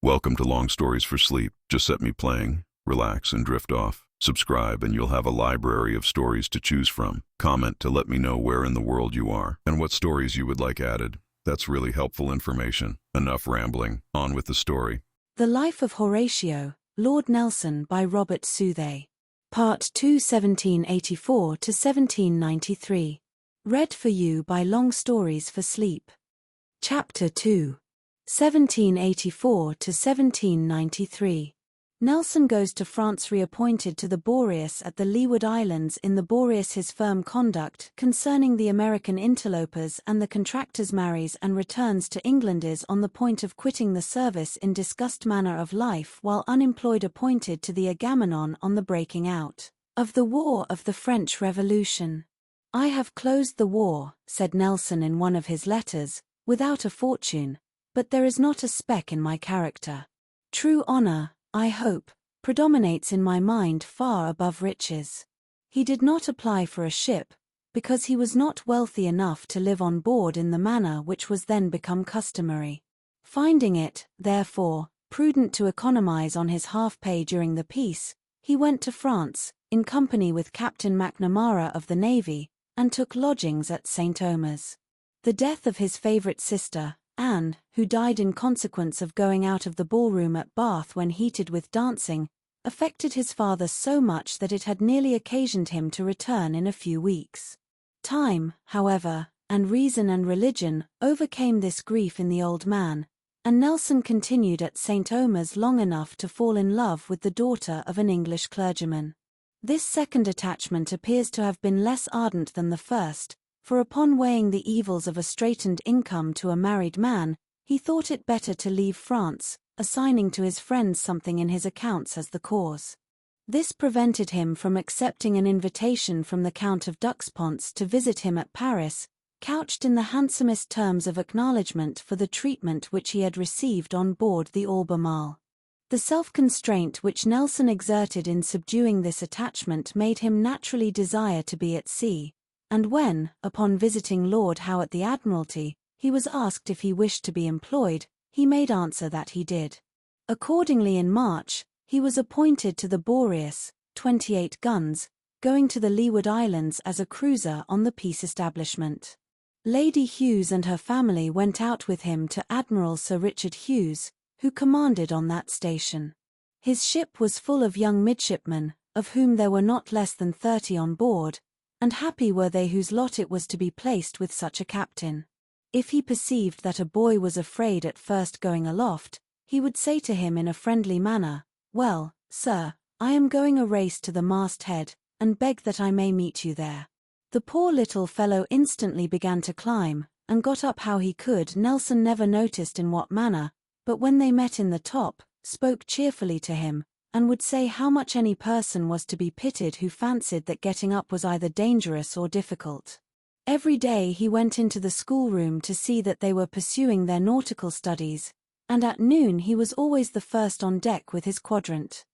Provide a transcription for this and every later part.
Welcome to Long Stories for Sleep. Just set me playing, relax, and drift off. Subscribe and you'll have a library of stories to choose from. Comment to let me know where in the world you are and what stories you would like added. That's really helpful information. Enough rambling. On with the story. The Life of Horatio, Lord Nelson by Robert Southey. Part 2, 1784 to 1793. Read for you by Long Stories for Sleep. Chapter 2. 1784 to 1793. Nelson goes to France, reappointed to the Boreas at the Leeward Islands. In the Boreas his firm conduct concerning the American interlopers and the contractors marries and returns to England, is on the point of quitting the service in disgust manner of life while unemployed, appointed to the Agamemnon on the breaking out of the War of the French Revolution. "I have closed the war," said Nelson in one of his letters, "without a fortune, but there is not a speck in my character. True honor, I hope, predominates in my mind far above riches." He did not apply for a ship, because he was not wealthy enough to live on board in the manner which was then become customary. Finding it, therefore, prudent to economize on his half-pay during the peace, he went to France, in company with Captain McNamara of the Navy, and took lodgings at St. Omer's. The death of his favorite sister, Anne, who died in consequence of going out of the ballroom at Bath when heated with dancing, affected his father so much that it had nearly occasioned him to return in a few weeks. Time, however, and reason and religion overcame this grief in the old man, and Nelson continued at St. Omer's long enough to fall in love with the daughter of an English clergyman. This second attachment appears to have been less ardent than the first, for upon weighing the evils of a straitened income to a married man, he thought it better to leave France, assigning to his friends something in his accounts as the cause. This prevented him from accepting an invitation from the Count of Duxponce to visit him at Paris, couched in the handsomest terms of acknowledgment for the treatment which he had received on board the Albemarle. The self-constraint which Nelson exerted in subduing this attachment made him naturally desire to be at sea, and when, upon visiting Lord Howe at the Admiralty, he was asked if he wished to be employed, he made answer that he did. Accordingly in March, he was appointed to the Boreas, 28 guns, going to the Leeward Islands as a cruiser on the peace establishment. Lady Hughes and her family went out with him to Admiral Sir Richard Hughes, who commanded on that station. His ship was full of young midshipmen, of whom there were not less than 30 on board, and happy were they whose lot it was to be placed with such a captain. If he perceived that a boy was afraid at first going aloft, he would say to him in a friendly manner, "Well, sir, I am going a race to the masthead, and beg that I may meet you there." The poor little fellow instantly began to climb, and got up how he could. Nelson never noticed in what manner, but when they met in the top, spoke cheerfully to him, and would say how much any person was to be pitied who fancied that getting up was either dangerous or difficult. Every day he went into the schoolroom to see that they were pursuing their nautical studies, and at noon he was always the first on deck with his quadrant.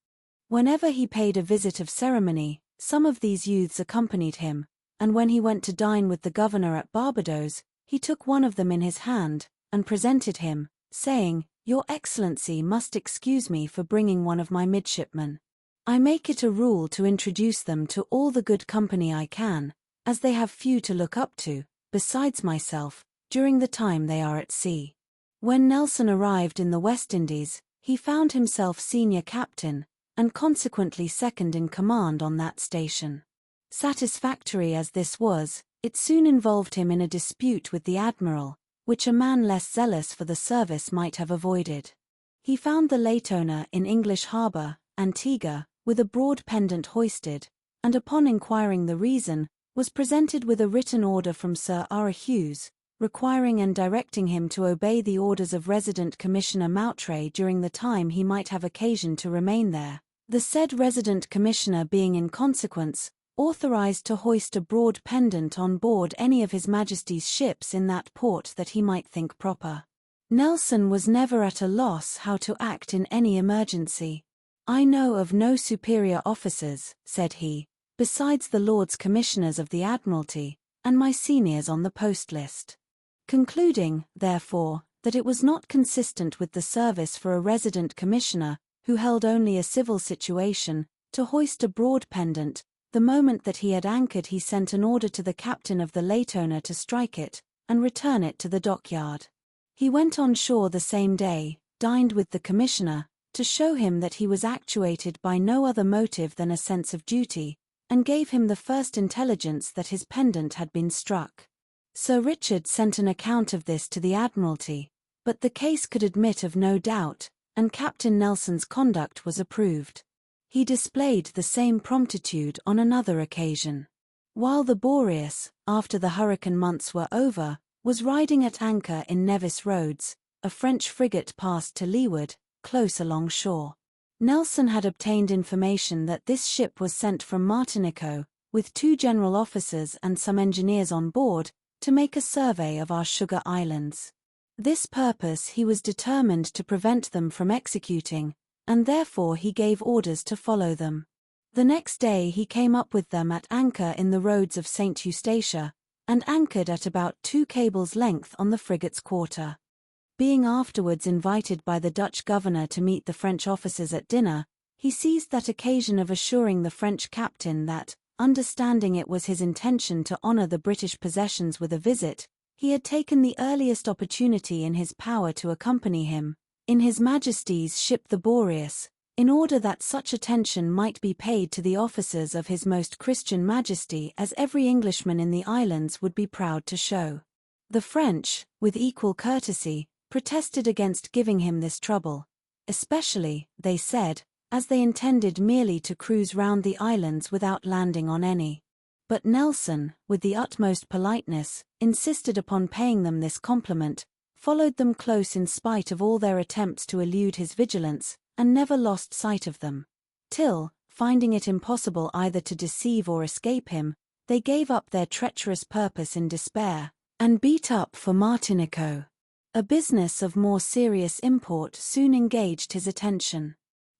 Whenever he paid a visit of ceremony, some of these youths accompanied him, and when he went to dine with the governor at Barbadoes, he took one of them in his hand, and presented him, saying, "Your Excellency must excuse me for bringing one of my midshipmen. I make it a rule to introduce them to all the good company I can, as they have few to look up to, besides myself, during the time they are at sea." When Nelson arrived in the West Indies, he found himself senior captain, and consequently second in command on that station. Satisfactory as this was, it soon involved him in a dispute with the admiral, which a man less zealous for the service might have avoided. He found the Latona in English harbour, Antigua, with a broad pendant hoisted, and upon inquiring the reason, was presented with a written order from Sir R. Hughes, requiring and directing him to obey the orders of Resident Commissioner Mountray during the time he might have occasion to remain there, the said Resident Commissioner being in consequence authorized to hoist a broad pendant on board any of His Majesty's ships in that port that he might think proper. Nelson was never at a loss how to act in any emergency. "I know of no superior officers," said he, "besides the Lords Commissioners of the Admiralty, and my seniors on the post list." Concluding, therefore, that it was not consistent with the service for a resident commissioner, who held only a civil situation, to hoist a broad pendant. The moment that he had anchored, he sent an order to the captain of the late owner to strike it, and return it to the dockyard. He went on shore the same day, dined with the commissioner, to show him that he was actuated by no other motive than a sense of duty, and gave him the first intelligence that his pendant had been struck. Sir Richard sent an account of this to the Admiralty, but the case could admit of no doubt, and Captain Nelson's conduct was approved. He displayed the same promptitude on another occasion. While the Boreas, after the hurricane months were over, was riding at anchor in Nevis Roads, a French frigate passed to leeward, close alongshore. Nelson had obtained information that this ship was sent from Martinico, with 2 general officers and some engineers on board, to make a survey of our sugar islands. This purpose he was determined to prevent them from executing, and therefore he gave orders to follow them. The next day he came up with them at anchor in the roads of St. Eustatia, and anchored at about 2 cables' length on the frigate's quarter. Being afterwards invited by the Dutch governor to meet the French officers at dinner, he seized that occasion of assuring the French captain that, understanding it was his intention to honor the British possessions with a visit, he had taken the earliest opportunity in his power to accompany him, in His Majesty's ship the Boreas, in order that such attention might be paid to the officers of His Most Christian Majesty as every Englishman in the islands would be proud to show. The French, with equal courtesy, protested against giving him this trouble, especially, they said, as they intended merely to cruise round the islands without landing on any. But Nelson, with the utmost politeness, insisted upon paying them this compliment, followed them close in spite of all their attempts to elude his vigilance, and never lost sight of them. Till, finding it impossible either to deceive or escape him, they gave up their treacherous purpose in despair, and beat up for Martinico. A business of more serious import soon engaged his attention.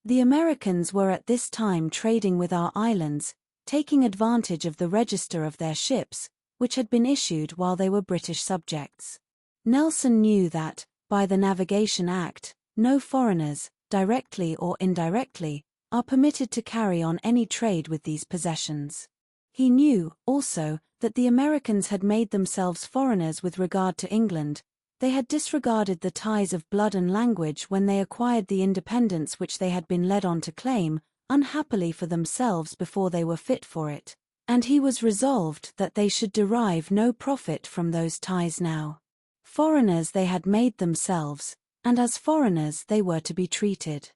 The Americans were at this time trading with our islands, taking advantage of the register of their ships, which had been issued while they were British subjects. Nelson knew that, by the Navigation Act, no foreigners, directly or indirectly, are permitted to carry on any trade with these possessions. He knew, also, that the Americans had made themselves foreigners with regard to England. They had disregarded the ties of blood and language when they acquired the independence which they had been led on to claim, unhappily for themselves before they were fit for it, and he was resolved that they should derive no profit from those ties now. Foreigners they had made themselves, and as foreigners they were to be treated.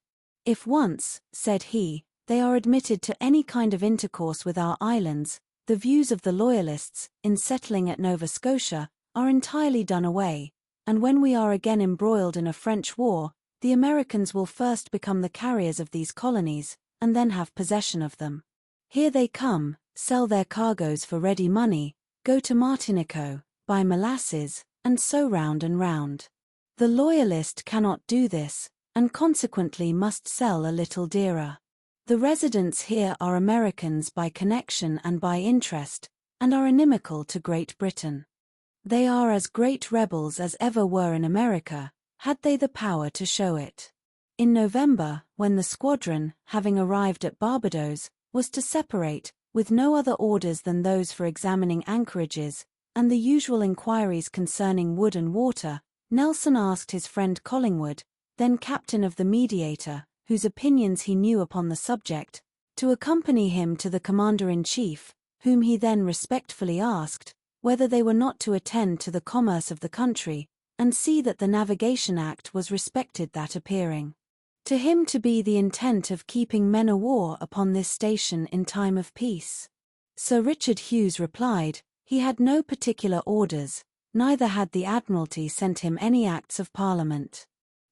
If once, said he, they are admitted to any kind of intercourse with our islands, the views of the Loyalists, in settling at Nova Scotia, are entirely done away, and when we are again embroiled in a French war, the Americans will first become the carriers of these colonies, and then have possession of them. Here they come, sell their cargoes for ready money, go to Martinico, buy molasses, and so round and round. The Loyalist cannot do this, and consequently must sell a little dearer. The residents here are Americans by connection and by interest, and are inimical to Great Britain. They are as great rebels as ever were in America, had they the power to show it. In November, when the squadron, having arrived at Barbados, was to separate, with no other orders than those for examining anchorages, and the usual inquiries concerning wood and water, Nelson asked his friend Collingwood, then captain of the Mediator, whose opinions he knew upon the subject, to accompany him to the commander-in-chief, whom he then respectfully asked, whether they were not to attend to the commerce of the country, and see that the Navigation Act was respected, that appearing to him to be the intent of keeping men-of-war upon this station in time of peace. Sir Richard Hughes replied, he had no particular orders, neither had the Admiralty sent him any Acts of Parliament.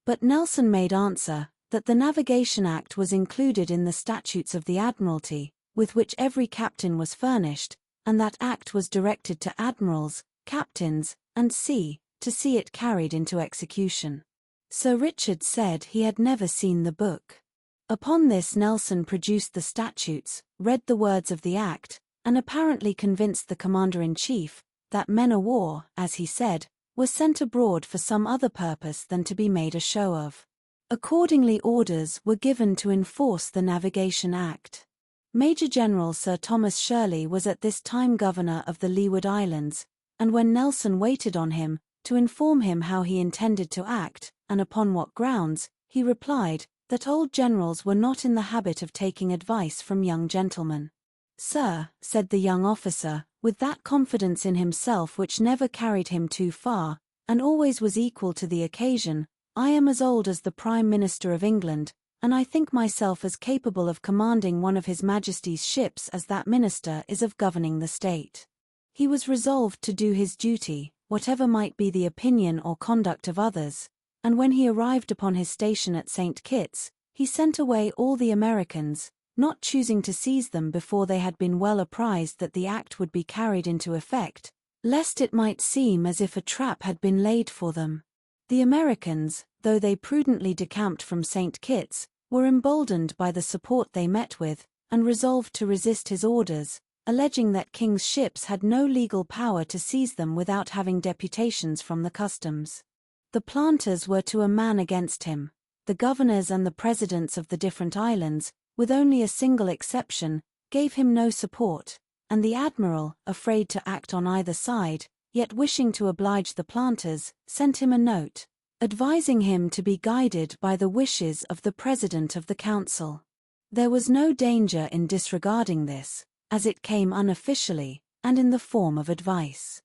But Nelson made answer, that the Navigation Act was included in the statutes of the Admiralty, with which every captain was furnished, and that Act was directed to admirals, captains, and to see it carried into execution. Sir Richard said he had never seen the book. Upon this Nelson produced the statutes, read the words of the Act, and apparently convinced the commander-in-chief, that men-of-war, as he said, were sent abroad for some other purpose than to be made a show of. Accordingly, orders were given to enforce the Navigation Act. Major General Sir Thomas Shirley was at this time governor of the Leeward Islands, and when Nelson waited on him, to inform him how he intended to act, and upon what grounds, he replied, that old generals were not in the habit of taking advice from young gentlemen. "Sir," said the young officer, with that confidence in himself which never carried him too far, and always was equal to the occasion, "I am as old as the Prime Minister of England, and I think myself as capable of commanding one of His Majesty's ships as that minister is of governing the state." He was resolved to do his duty, whatever might be the opinion or conduct of others, and when he arrived upon his station at St. Kitts, he sent away all the Americans, not choosing to seize them before they had been well apprised that the act would be carried into effect, lest it might seem as if a trap had been laid for them. The Americans, though they prudently decamped from St. Kitts, were emboldened by the support they met with, and resolved to resist his orders, alleging that King's ships had no legal power to seize them without having deputations from the customs. The planters were to a man against him. The governors and the presidents of the different islands, with only a single exception, gave him no support, and the admiral, afraid to act on either side, yet wishing to oblige the planters, sent him a note, advising him to be guided by the wishes of the President of the Council. There was no danger in disregarding this, as it came unofficially, and in the form of advice.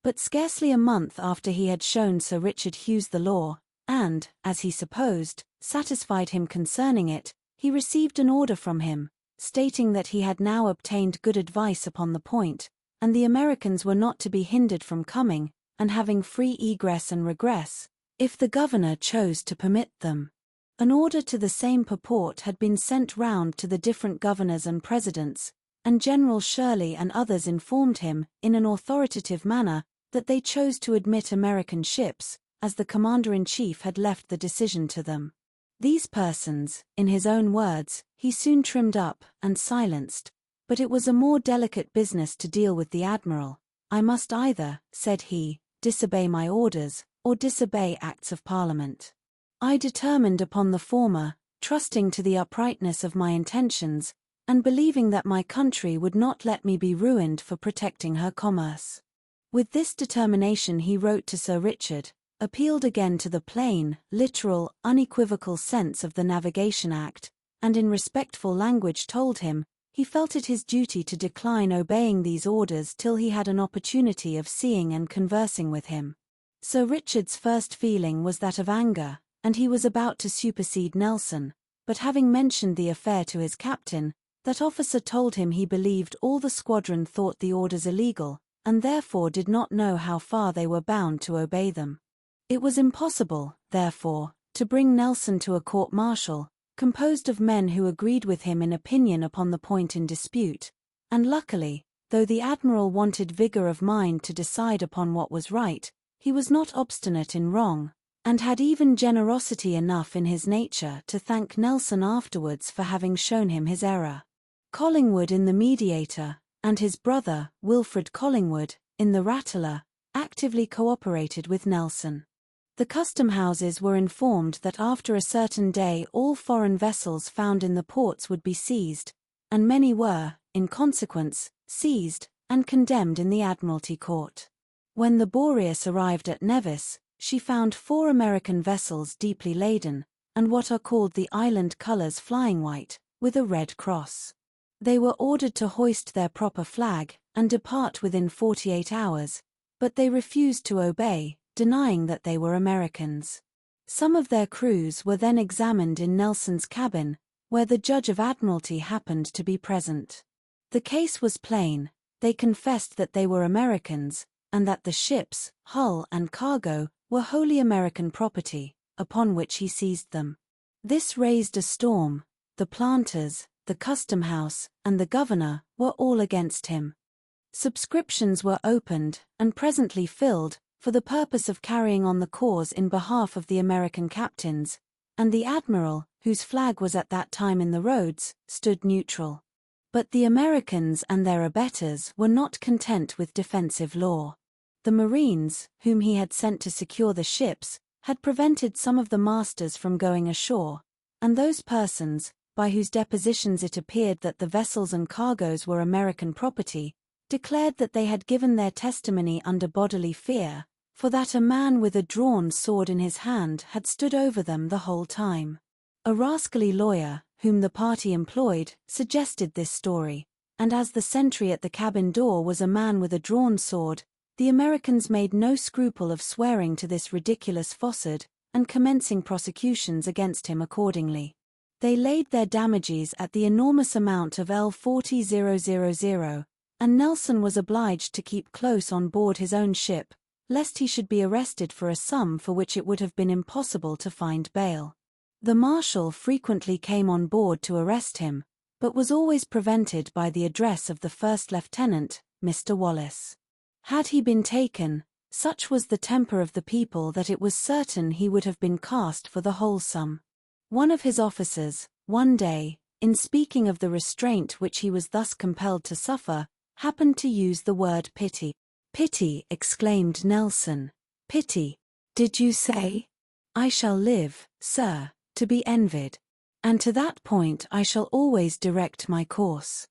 But scarcely a month after he had shown Sir Richard Hughes the law, and, as he supposed, satisfied him concerning it, he received an order from him, stating that he had now obtained good advice upon the point, and the Americans were not to be hindered from coming, and having free egress and regress, if the governor chose to permit them. An order to the same purport had been sent round to the different governors and presidents, and General Shirley and others informed him, in an authoritative manner, that they chose to admit American ships, as the commander-in-chief had left the decision to them. These persons, in his own words, he soon trimmed up and silenced, but it was a more delicate business to deal with the admiral. "I must either," said he, "disobey my orders, or disobey acts of Parliament. I determined upon the former, trusting to the uprightness of my intentions, and believing that my country would not let me be ruined for protecting her commerce." With this determination he wrote to Sir Richard, appealed again to the plain, literal, unequivocal sense of the Navigation Act, and in respectful language told him, he felt it his duty to decline obeying these orders till he had an opportunity of seeing and conversing with him. Sir Richard's first feeling was that of anger, and he was about to supersede Nelson, but having mentioned the affair to his captain, that officer told him he believed all the squadron thought the orders illegal, and therefore did not know how far they were bound to obey them. It was impossible, therefore, to bring Nelson to a court-martial, composed of men who agreed with him in opinion upon the point in dispute, and luckily, though the admiral wanted vigor of mind to decide upon what was right, he was not obstinate in wrong, and had even generosity enough in his nature to thank Nelson afterwards for having shown him his error. Collingwood in the Mediator, and his brother, Wilfred Collingwood, in the Rattler, actively cooperated with Nelson. The custom houses were informed that after a certain day all foreign vessels found in the ports would be seized, and many were, in consequence, seized and condemned in the Admiralty Court. When the Boreas arrived at Nevis, she found 4 American vessels deeply laden, and what are called the island colors flying white, with a red cross. They were ordered to hoist their proper flag, and depart within 48 hours, but they refused to obey, denying that they were Americans. Some of their crews were then examined in Nelson's cabin, where the Judge of Admiralty happened to be present. The case was plain. They confessed that they were Americans, and that the ships, hull and cargo, were wholly American property, upon which he seized them. This raised a storm. The planters, the custom house, and the governor were all against him. Subscriptions were opened, and presently filled, for the purpose of carrying on the cause in behalf of the American captains, and the admiral, whose flag was at that time in the roads, stood neutral. But the Americans and their abettors were not content with defensive law. The Marines, whom he had sent to secure the ships, had prevented some of the masters from going ashore, and those persons, by whose depositions it appeared that the vessels and cargoes were American property, declared that they had given their testimony under bodily fear, for that a man with a drawn sword in his hand had stood over them the whole time. A rascally lawyer, whom the party employed, suggested this story, and as the sentry at the cabin door was a man with a drawn sword, the Americans made no scruple of swearing to this ridiculous falsehood, and commencing prosecutions against him accordingly. They laid their damages at the enormous amount of L40,000, and Nelson was obliged to keep close on board his own ship, lest he should be arrested for a sum for which it would have been impossible to find bail. The marshal frequently came on board to arrest him, but was always prevented by the address of the first lieutenant, Mr. Wallace. Had he been taken, such was the temper of the people that it was certain he would have been cast for the whole sum. One of his officers, one day, in speaking of the restraint which he was thus compelled to suffer, happened to use the word pity. "Pity," exclaimed Nelson. "Pity, did you say? I shall live, sir, to be envied. And to that point I shall always direct my course."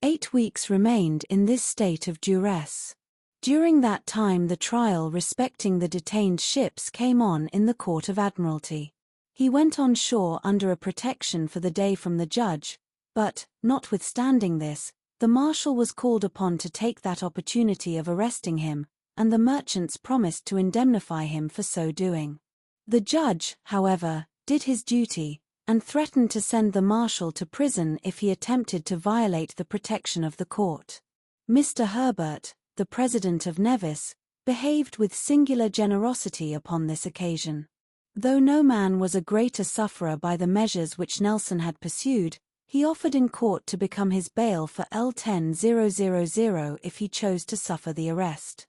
8 weeks remained in this state of duress. During that time the trial respecting the detained ships came on in the Court of Admiralty. He went on shore under a protection for the day from the judge, but, notwithstanding this, the marshal was called upon to take that opportunity of arresting him, and the merchants promised to indemnify him for so doing. The judge, however, did his duty, and threatened to send the marshal to prison if he attempted to violate the protection of the court. Mr. Herbert, the president of Nevis, behaved with singular generosity upon this occasion. Though no man was a greater sufferer by the measures which Nelson had pursued, he offered in court to become his bail for L10,000 if he chose to suffer the arrest.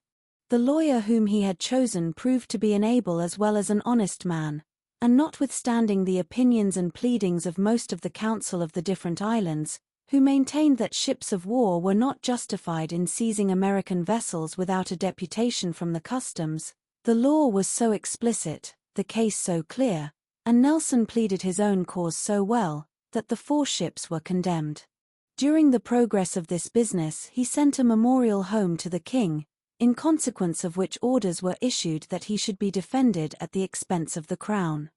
The lawyer whom he had chosen proved to be an able as well as an honest man, and notwithstanding the opinions and pleadings of most of the council of the different islands, who maintained that ships of war were not justified in seizing American vessels without a deputation from the customs, the law was so explicit, the case so clear, and Nelson pleaded his own cause so well, that the 4 ships were condemned. During the progress of this business he sent a memorial home to the king, in consequence of which orders were issued that he should be defended at the expense of the crown.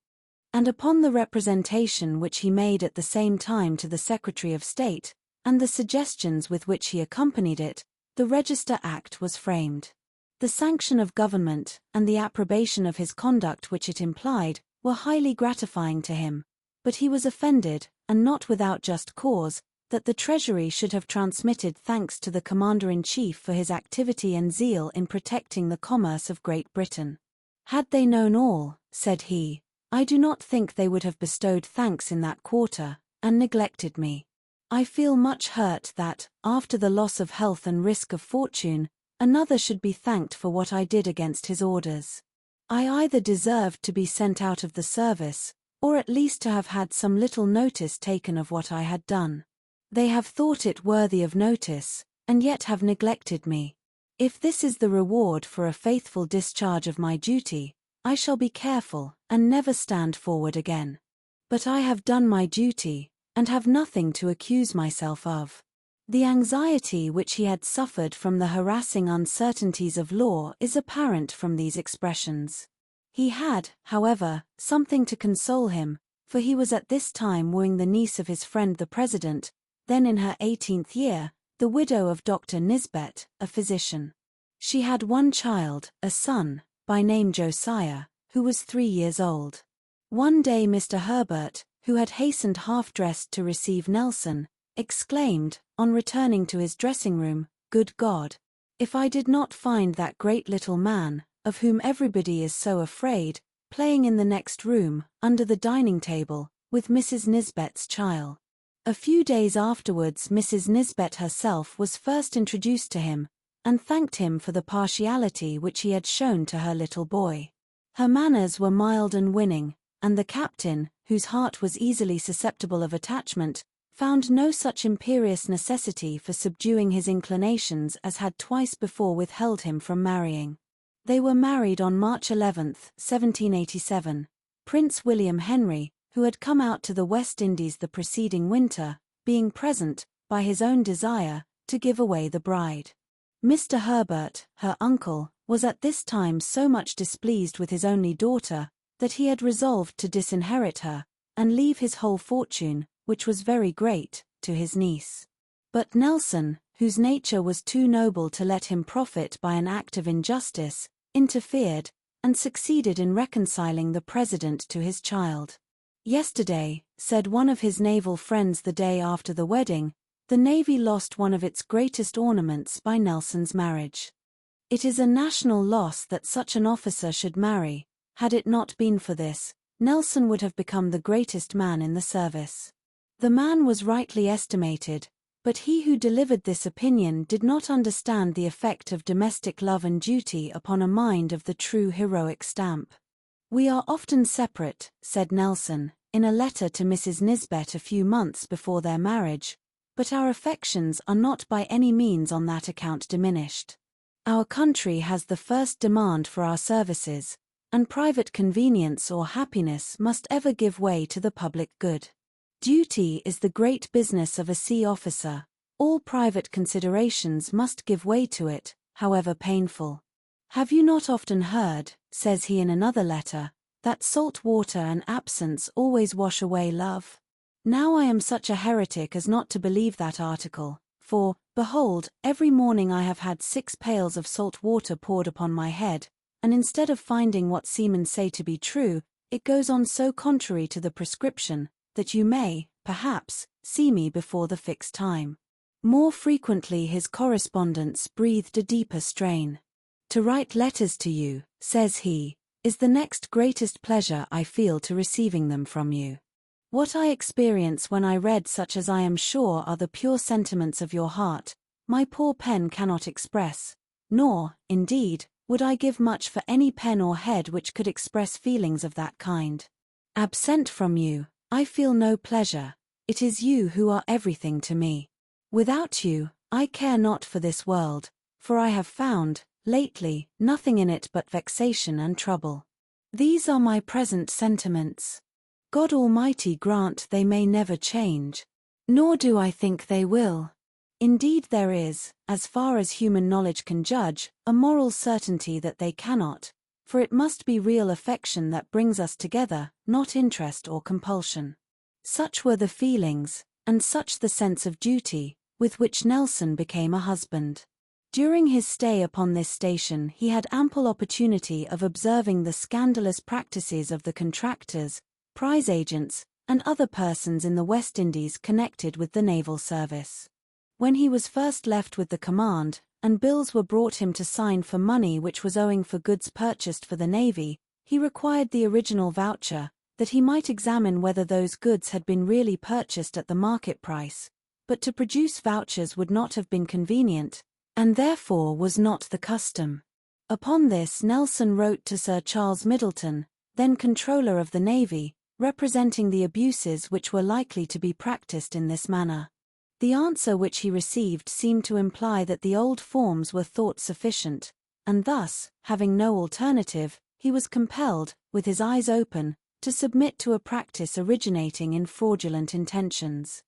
And upon the representation which he made at the same time to the Secretary of State, and the suggestions with which he accompanied it, the Register Act was framed. The sanction of government, and the approbation of his conduct which it implied, were highly gratifying to him, but he was offended, and not without just cause, that the Treasury should have transmitted thanks to the Commander-in-Chief for his activity and zeal in protecting the commerce of Great Britain. "Had they known all," said he, "I do not think they would have bestowed thanks in that quarter, and neglected me. I feel much hurt that, after the loss of health and risk of fortune, another should be thanked for what I did against his orders. I either deserved to be sent out of the service, or at least to have had some little notice taken of what I had done. They have thought it worthy of notice, and yet have neglected me. If this is the reward for a faithful discharge of my duty, I shall be careful, and never stand forward again. But I have done my duty, and have nothing to accuse myself of." The anxiety which he had suffered from the harassing uncertainties of law is apparent from these expressions. He had, however, something to console him, for he was at this time wooing the niece of his friend the President, then in her 18th year, the widow of Dr. Nisbet, a physician. She had one child, a son, by name Josiah, who was 3 years old. One day Mr. Herbert, who had hastened half-dressed to receive Nelson, exclaimed, on returning to his dressing-room, "Good God! If I did not find that great little man, of whom everybody is so afraid, playing in the next room, under the dining-table, with Mrs. Nisbet's child." A few days afterwards Mrs. Nisbet herself was first introduced to him, and thanked him for the partiality which he had shown to her little boy. Her manners were mild and winning, and the captain, whose heart was easily susceptible of attachment, found no such imperious necessity for subduing his inclinations as had twice before withheld him from marrying. They were married on March 11, 1787. Prince William Henry, who had come out to the West Indies the preceding winter, being present, by his own desire, to give away the bride. Mr. Herbert, her uncle, was at this time so much displeased with his only daughter, that he had resolved to disinherit her, and leave his whole fortune, which was very great, to his niece. But Nelson, whose nature was too noble to let him profit by an act of injustice, interfered, and succeeded in reconciling the president to his child. "Yesterday," said one of his naval friends the day after the wedding, "the Navy lost one of its greatest ornaments by Nelson's marriage. It is a national loss that such an officer should marry. Had it not been for this, Nelson would have become the greatest man in the service." The man was rightly estimated, but he who delivered this opinion did not understand the effect of domestic love and duty upon a mind of the true heroic stamp. "We are often separate," said Nelson, in a letter to Mrs. Nisbet a few months before their marriage, "but our affections are not by any means on that account diminished. Our country has the first demand for our services, and private convenience or happiness must ever give way to the public good. Duty is the great business of a sea officer. All private considerations must give way to it, however painful. Have you not often heard," says he in another letter, "that salt water and absence always wash away love? Now I am such a heretic as not to believe that article, for, behold, every morning I have had 6 pails of salt water poured upon my head, and instead of finding what seamen say to be true, it goes on so contrary to the prescription, that you may, perhaps, see me before the fixed time." More frequently his correspondence breathed a deeper strain. "To write letters to you," says he, "is the next greatest pleasure I feel to receiving them from you. What I experience when I read such as I am sure are the pure sentiments of your heart, my poor pen cannot express, nor, indeed, would I give much for any pen or head which could express feelings of that kind. Absent from you, I feel no pleasure. It is you who are everything to me. Without you, I care not for this world, for I have found, lately, nothing in it but vexation and trouble. These are my present sentiments. God Almighty grant they may never change. Nor do I think they will. Indeed there is, as far as human knowledge can judge, a moral certainty that they cannot, for it must be real affection that brings us together, not interest or compulsion." Such were the feelings, and such the sense of duty, with which Nelson became a husband. During his stay upon this station he had ample opportunity of observing the scandalous practices of the contractors, prize agents, and other persons in the West Indies connected with the naval service. When he was first left with the command, and bills were brought him to sign for money which was owing for goods purchased for the Navy, he required the original voucher, that he might examine whether those goods had been really purchased at the market price, but to produce vouchers would not have been convenient, and therefore was not the custom. Upon this Nelson wrote to Sir Charles Middleton, then Controller of the Navy, representing the abuses which were likely to be practiced in this manner. The answer which he received seemed to imply that the old forms were thought sufficient, and thus, having no alternative, he was compelled, with his eyes open, to submit to a practice originating in fraudulent intentions.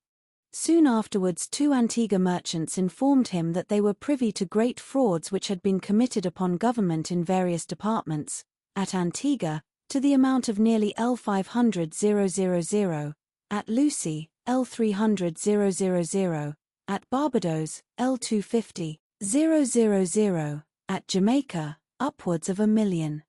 Soon afterwards 2 Antigua merchants informed him that they were privy to great frauds which had been committed upon government in various departments, at Antigua, to the amount of nearly L500,000, at Lucy, L300,000, at Barbados, L250,000, at Jamaica, upwards of 1,000,000.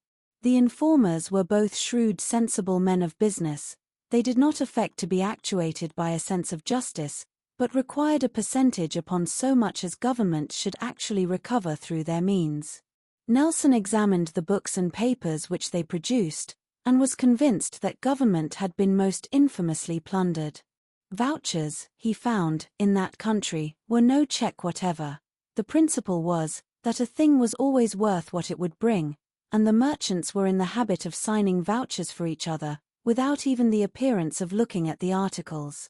The informers were both shrewd, sensible men of business. They did not affect to be actuated by a sense of justice, but required a percentage upon so much as government should actually recover through their means. Nelson examined the books and papers which they produced, and was convinced that government had been most infamously plundered. Vouchers, he found, in that country, were no check whatever. The principle was, that a thing was always worth what it would bring, and the merchants were in the habit of signing vouchers for each other, without even the appearance of looking at the articles.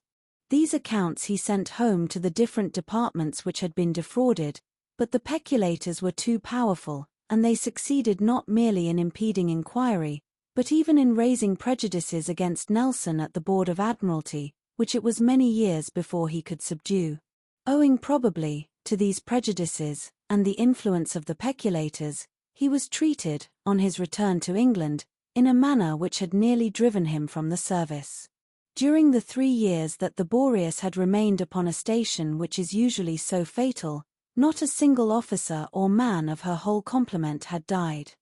These accounts he sent home to the different departments which had been defrauded, but the peculators were too powerful, and they succeeded not merely in impeding inquiry, but even in raising prejudices against Nelson at the Board of Admiralty, which it was many years before he could subdue. Owing probably to these prejudices and the influence of the peculators, he was treated, on his return to England, in a manner which had nearly driven him from the service. During the 3 years that the Boreas had remained upon a station which is usually so fatal, not a single officer or man of her whole complement had died.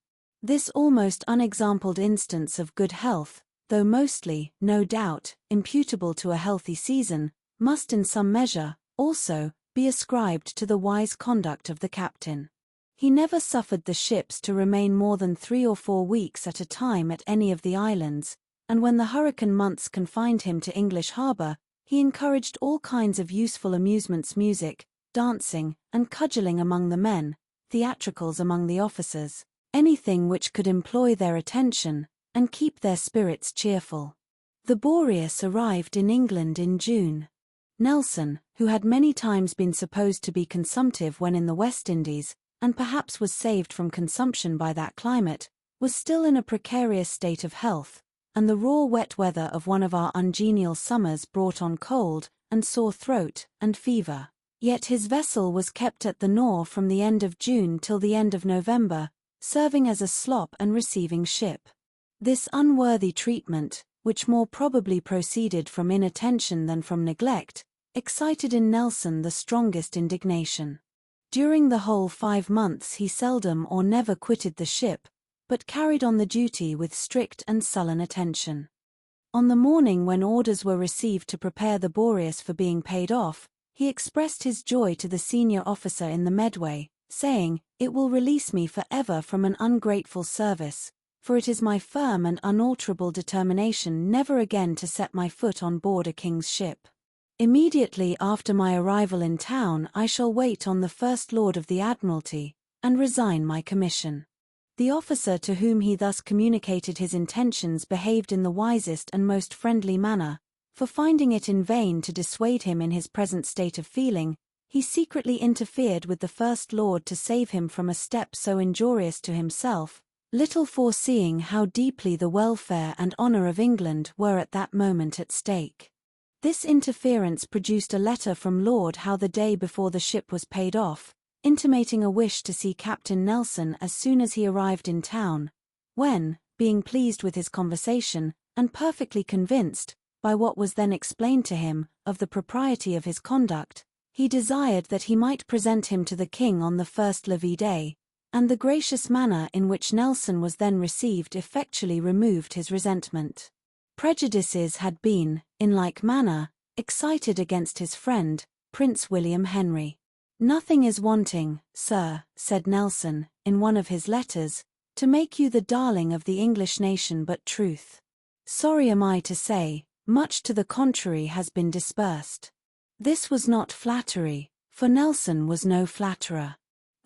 This almost unexampled instance of good health, though mostly, no doubt, imputable to a healthy season, must in some measure, also, be ascribed to the wise conduct of the captain. He never suffered the ships to remain more than 3 or 4 weeks at a time at any of the islands, and when the hurricane months confined him to English harbour, he encouraged all kinds of useful amusements, music, dancing, and cudgelling among the men, theatricals among the officers, anything which could employ their attention, and keep their spirits cheerful. The Boreas arrived in England in June. Nelson, who had many times been supposed to be consumptive when in the West Indies, and perhaps was saved from consumption by that climate, was still in a precarious state of health, and the raw wet weather of one of our ungenial summers brought on cold, and sore throat, and fever. Yet his vessel was kept at the Nore from the end of June till the end of November, serving as a slop and receiving ship. This unworthy treatment, which more probably proceeded from inattention than from neglect, excited in Nelson the strongest indignation. During the whole 5 months he seldom or never quitted the ship, but carried on the duty with strict and sullen attention. On the morning when orders were received to prepare the Boreas for being paid off, he expressed his joy to the senior officer in the Medway, saying, "It will release me for ever from an ungrateful service, for it is my firm and unalterable determination never again to set my foot on board a king's ship. Immediately after my arrival in town I shall wait on the First Lord of the Admiralty, and resign my commission." The officer to whom he thus communicated his intentions behaved in the wisest and most friendly manner, for finding it in vain to dissuade him in his present state of feeling, he secretly interfered with the First Lord to save him from a step so injurious to himself, little foreseeing how deeply the welfare and honour of England were at that moment at stake. This interference produced a letter from Lord Howe the day before the ship was paid off, intimating a wish to see Captain Nelson as soon as he arrived in town, when, being pleased with his conversation, and perfectly convinced, by what was then explained to him, of the propriety of his conduct, he desired that he might present him to the king on the first levee day, and the gracious manner in which Nelson was then received effectually removed his resentment. Prejudices had been, in like manner, excited against his friend, Prince William Henry. "Nothing is wanting, sir," said Nelson, in one of his letters, "to make you the darling of the English nation but truth. Sorry am I to say, much to the contrary has been dispersed." This was not flattery, for Nelson was no flatterer.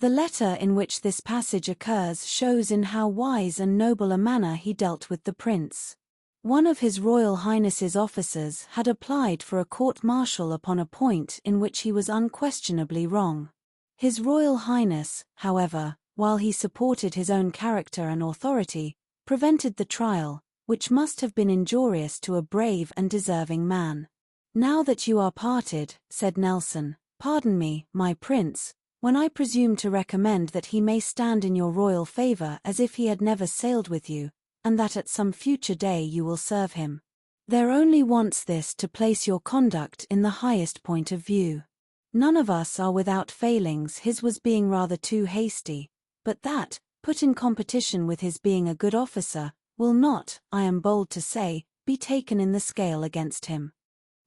The letter in which this passage occurs shows in how wise and noble a manner he dealt with the prince. One of His Royal Highness's officers had applied for a court-martial upon a point in which he was unquestionably wrong. His Royal Highness, however, while he supported his own character and authority, prevented the trial, which must have been injurious to a brave and deserving man. "Now that you are parted," said Nelson, "pardon me, my prince, when I presume to recommend that he may stand in your royal favour as if he had never sailed with you, and that at some future day you will serve him. There only wants this to place your conduct in the highest point of view. None of us are without failings, his was being rather too hasty, but that, put in competition with his being a good officer, will not, I am bold to say, be taken in the scale against him.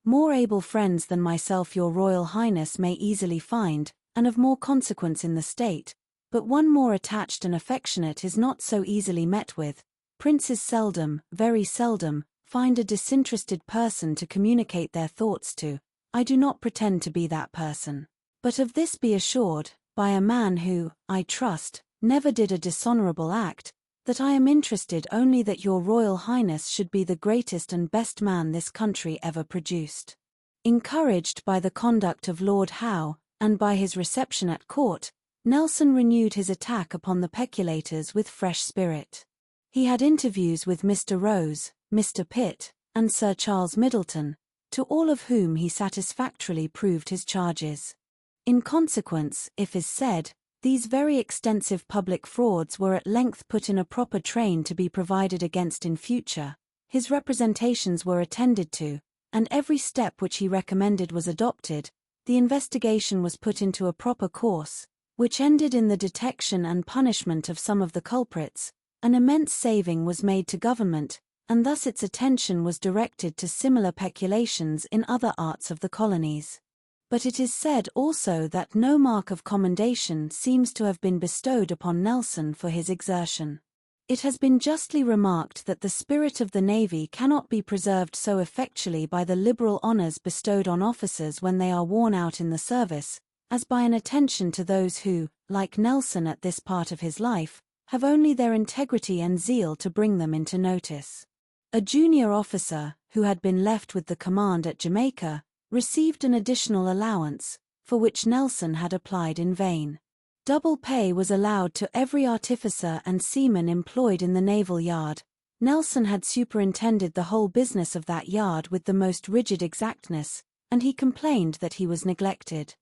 More able friends than myself your Royal Highness may easily find, and of more consequence in the state, but one more attached and affectionate is not so easily met with. Princes seldom, very seldom, find a disinterested person to communicate their thoughts to. I do not pretend to be that person. But of this be assured, by a man who, I trust, never did a dishonourable act, that I am interested only that your Royal Highness should be the greatest and best man this country ever produced." Encouraged by the conduct of Lord Howe, and by his reception at court, Nelson renewed his attack upon the peculators with fresh spirit. He had interviews with Mr. Rose, Mr. Pitt, and Sir Charles Middleton, to all of whom he satisfactorily proved his charges. In consequence, if is said, these very extensive public frauds were at length put in a proper train to be provided against in future, his representations were attended to, and every step which he recommended was adopted, the investigation was put into a proper course, which ended in the detection and punishment of some of the culprits, an immense saving was made to government, and thus its attention was directed to similar peculations in other arts of the colonies. But it is said also that no mark of commendation seems to have been bestowed upon Nelson for his exertion. It has been justly remarked that the spirit of the Navy cannot be preserved so effectually by the liberal honors bestowed on officers when they are worn out in the service, as by an attention to those who, like Nelson at this part of his life, have only their integrity and zeal to bring them into notice. A junior officer, who had been left with the command at Jamaica, received an additional allowance, for which Nelson had applied in vain. Double pay was allowed to every artificer and seaman employed in the naval yard. Nelson had superintended the whole business of that yard with the most rigid exactness, and he complained that he was neglected.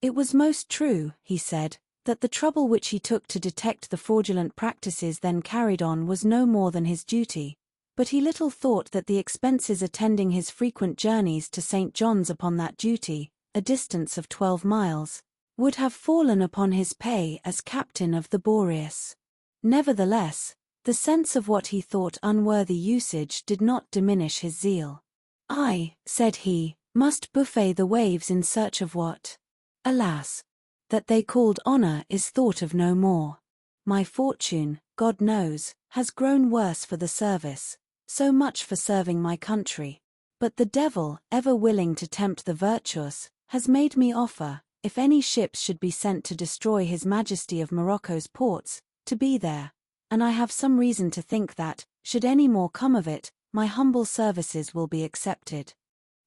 It was most true, he said, that the trouble which he took to detect the fraudulent practices then carried on was no more than his duty, but he little thought that the expenses attending his frequent journeys to St. John's upon that duty, a distance of 12 miles, would have fallen upon his pay as captain of the Boreas. Nevertheless, the sense of what he thought unworthy usage did not diminish his zeal. "I," said he, "must buffet the waves in search of what, alas, that they called honor is thought of no more. My fortune, God knows, has grown worse for the service, so much for serving my country. But the devil, ever willing to tempt the virtuous, has made me offer, if any ships should be sent to destroy His Majesty of Morocco's ports, to be there, and I have some reason to think that, should any more come of it, my humble services will be accepted.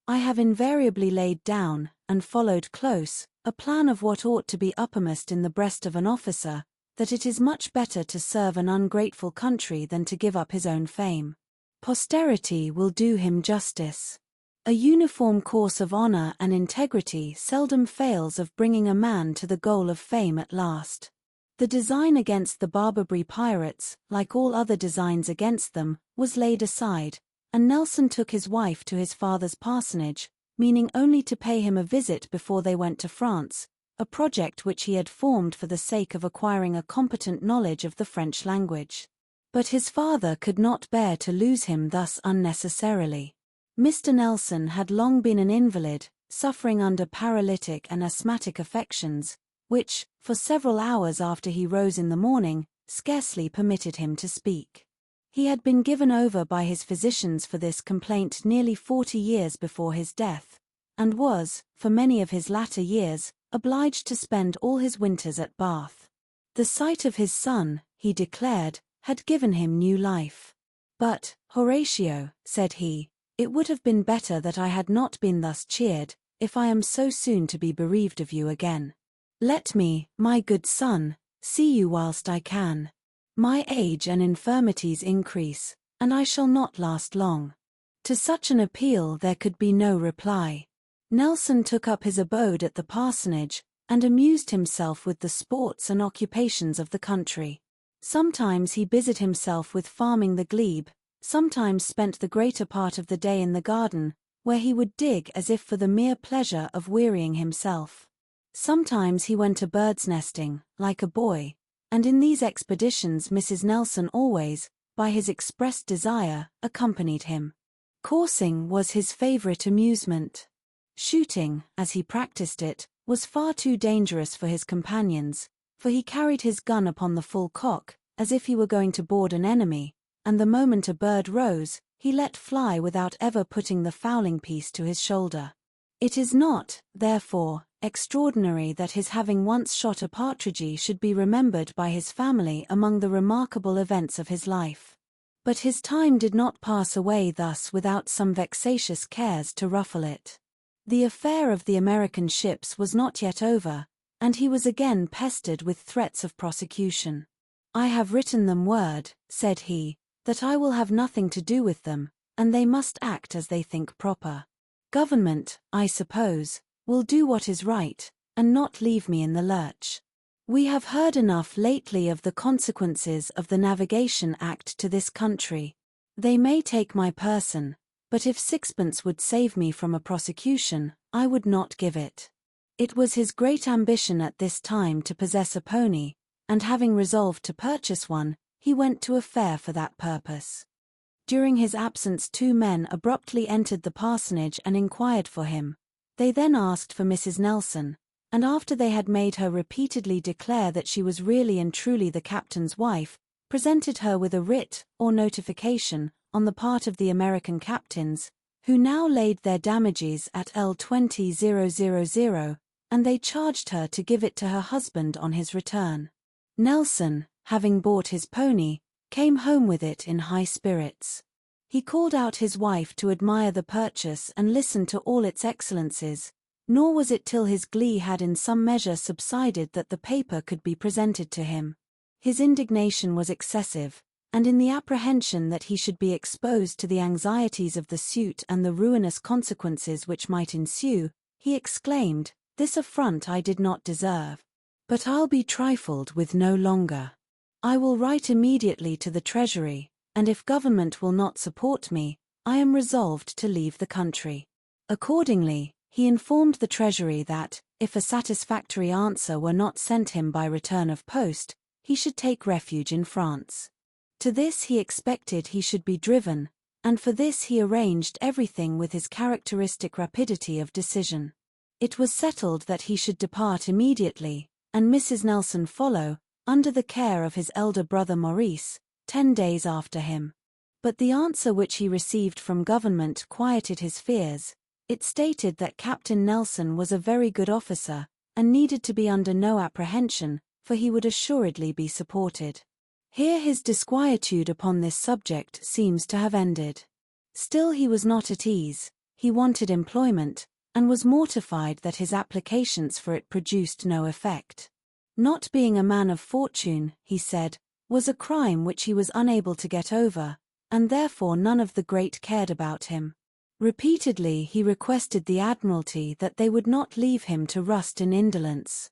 I have invariably laid down, and followed close, a plan of what ought to be uppermost in the breast of an officer, that it is much better to serve an ungrateful country than to give up his own fame. Posterity will do him justice. A uniform course of honor and integrity seldom fails of bringing a man to the goal of fame at last. The design against the Barbary pirates, like all other designs against them, was laid aside, and Nelson took his wife to his father's parsonage, meaning only to pay him a visit before they went to France, a project which he had formed for the sake of acquiring a competent knowledge of the French language. But his father could not bear to lose him thus unnecessarily. Mr. Nelson had long been an invalid, suffering under paralytic and asthmatic affections, which, for several hours after he rose in the morning, scarcely permitted him to speak. He had been given over by his physicians for this complaint nearly 40 years before his death, and was, for many of his latter years, obliged to spend all his winters at Bath. The sight of his son, he declared, had given him new life. "But, Horatio," said he, "it would have been better that I had not been thus cheered, if I am so soon to be bereaved of you again. Let me, my good son, see you whilst I can. My age and infirmities increase, and I shall not last long." To such an appeal there could be no reply. Nelson took up his abode at the parsonage, and amused himself with the sports and occupations of the country. Sometimes he busied himself with farming the glebe, sometimes spent the greater part of the day in the garden, where he would dig as if for the mere pleasure of wearying himself. Sometimes he went a bird's nesting, like a boy, and in these expeditions Mrs. Nelson always, by his expressed desire, accompanied him. Coursing was his favorite amusement. Shooting, as he practiced it, was far too dangerous for his companions, for he carried his gun upon the full cock, as if he were going to board an enemy, and the moment a bird rose, he let fly without ever putting the fowling piece to his shoulder. It is not, therefore, extraordinary that his having once shot a partridge should be remembered by his family among the remarkable events of his life. But his time did not pass away thus without some vexatious cares to ruffle it. The affair of the American ships was not yet over, and he was again pestered with threats of prosecution. "I have written them word," said he, "that I will have nothing to do with them, and they must act as they think proper. Government, I suppose, will do what is right, and not leave me in the lurch. We have heard enough lately of the consequences of the Navigation Act to this country. They may take my person, but if sixpence would save me from a prosecution, I would not give it." It was his great ambition at this time to possess a pony, and having resolved to purchase one, he went to a fair for that purpose. During his absence 2 men abruptly entered the parsonage and inquired for him. They then asked for Mrs. Nelson, and after they had made her repeatedly declare that she was really and truly the captain's wife, presented her with a writ, or notification, on the part of the American captains, who now laid their damages at L20,000, and they charged her to give it to her husband on his return. Nelson, having bought his pony, came home with it in high spirits. He called out his wife to admire the purchase and listen to all its excellencies, nor was it till his glee had in some measure subsided that the paper could be presented to him. His indignation was excessive, and in the apprehension that he should be exposed to the anxieties of the suit and the ruinous consequences which might ensue, he exclaimed, "This affront I did not deserve. But I'll be trifled with no longer. I will write immediately to the Treasury, and if government will not support me, I am resolved to leave the country." Accordingly, he informed the Treasury that, if a satisfactory answer were not sent him by return of post, he should take refuge in France. To this he expected he should be driven, and for this he arranged everything with his characteristic rapidity of decision. It was settled that he should depart immediately, and Mrs. Nelson follow, under the care of his elder brother Maurice, 10 days after him. But the answer which he received from government quieted his fears. It stated that Captain Nelson was a very good officer, and needed to be under no apprehension, for he would assuredly be supported. Here his disquietude upon this subject seems to have ended. Still he was not at ease, he wanted employment, and was mortified that his applications for it produced no effect. Not being a man of fortune, he said, was a crime which he was unable to get over, and therefore none of the great cared about him. Repeatedly he requested the Admiralty that they would not leave him to rust in indolence.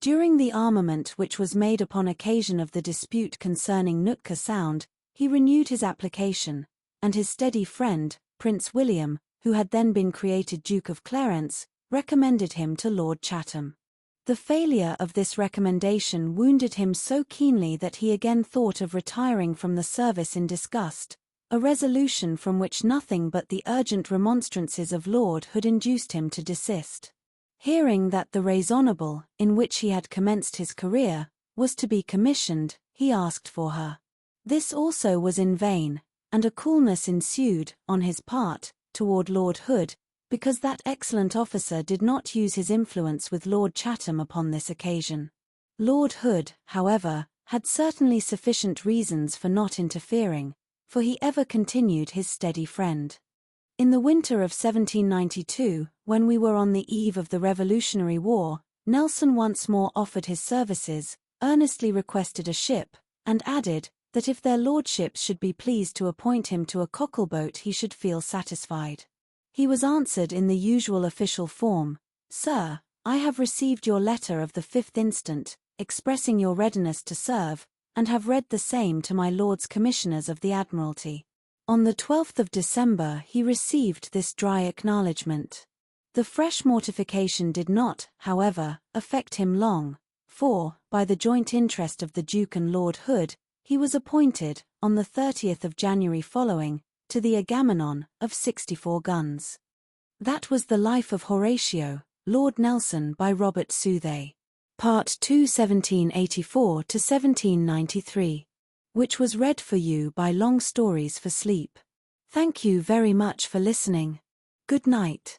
During the armament which was made upon occasion of the dispute concerning Nootka Sound, he renewed his application, and his steady friend, Prince William, who had then been created Duke of Clarence, recommended him to Lord Chatham. The failure of this recommendation wounded him so keenly that he again thought of retiring from the service in disgust, a resolution from which nothing but the urgent remonstrances of Lord Hood induced him to desist. Hearing that the Raisonnable, in which he had commenced his career, was to be commissioned, he asked for her. This also was in vain, and a coolness ensued, on his part, toward Lord Hood, because that excellent officer did not use his influence with Lord Chatham upon this occasion. Lord Hood, however, had certainly sufficient reasons for not interfering, for he ever continued his steady friend. In the winter of 1792, when we were on the eve of the Revolutionary War, Nelson once more offered his services, earnestly requested a ship, and added, that if their lordships should be pleased to appoint him to a cockle-boat he should feel satisfied. He was answered in the usual official form, "Sir, I have received your letter of the 5th instant, expressing your readiness to serve, and have read the same to my Lords Commissioners of the Admiralty." On the 12th of December he received this dry acknowledgment. The fresh mortification did not, however, affect him long, for, by the joint interest of the Duke and Lord Hood, he was appointed, on the 30th of January following, to the Agamemnon, of 64 guns. That was the Life of Horatio, Lord Nelson by Robert Southey. Part 2 1784 to 1793. Which was read for you by Long Stories for Sleep. Thank you very much for listening. Good night.